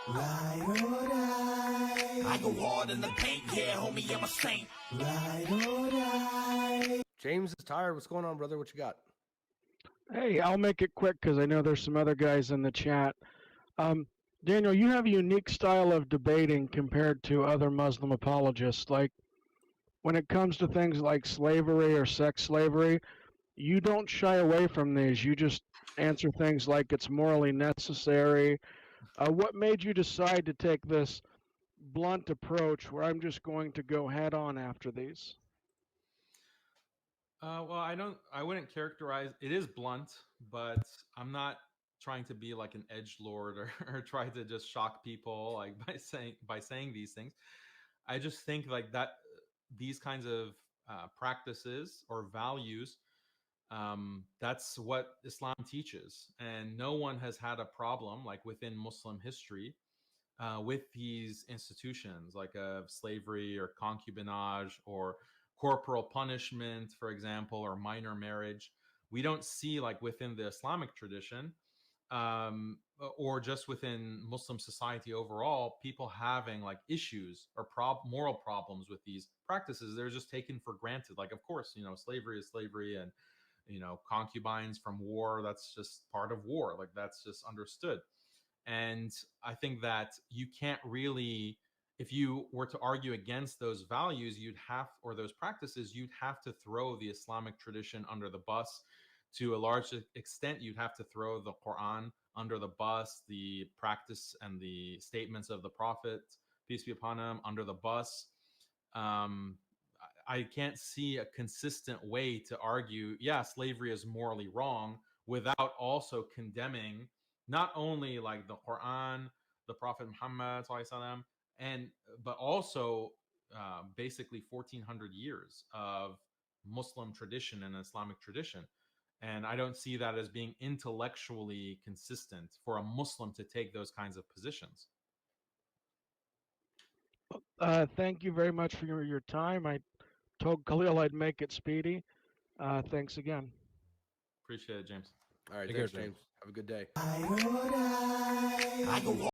Ride or die. I go hard in the paint, yeah, homie, I'm a saint. Ride or die. James is tired. What's going on, brother? What you got? Hey, I'll make it quick because I know there's some other guys in the chat. Um, Daniel, you have a unique style of debating compared to other Muslim apologists. Like when it comes to things like slavery or sex slavery, you don't shy away from these. You just answer things like it's morally necessary. What made you decide to take this blunt approach where I'm just going to go head on after these? Well, I wouldn't characterize it is blunt, but I'm not trying to be like an edge lord or try to just shock people like by saying these things. I just think like that these kinds of practices or values, that's what Islam teaches, and no one has had a problem like within Muslim history with these institutions like of slavery or concubinage or corporal punishment, for example, or minor marriage. We don't see like within the Islamic tradition, or just within Muslim society overall, people having like issues or moral problems with these practices. They're just taken for granted. Like, of course, slavery is slavery, and concubines from war. That's just part of war. Like that's just understood. And I think that you can't really, if you were to argue against those values, or those practices, you'd have to throw the Islamic tradition under the bus. To a large extent, you'd have to throw the Quran under the bus, the practice and the statements of the Prophet, peace be upon him, under the bus. Um, I can't see a consistent way to argue, yeah, slavery is morally wrong without also condemning not only like the Quran, the Prophet Muhammad, and but also basically 1400 years of Muslim tradition and Islamic tradition. And I don't see that as being intellectually consistent for a Muslim to take those kinds of positions. Thank you very much for your time. I told Khalil I'd make it speedy. Thanks again. Appreciate it, James. All right, Take care, thanks, James. James. Have a good day. Ride or die. I go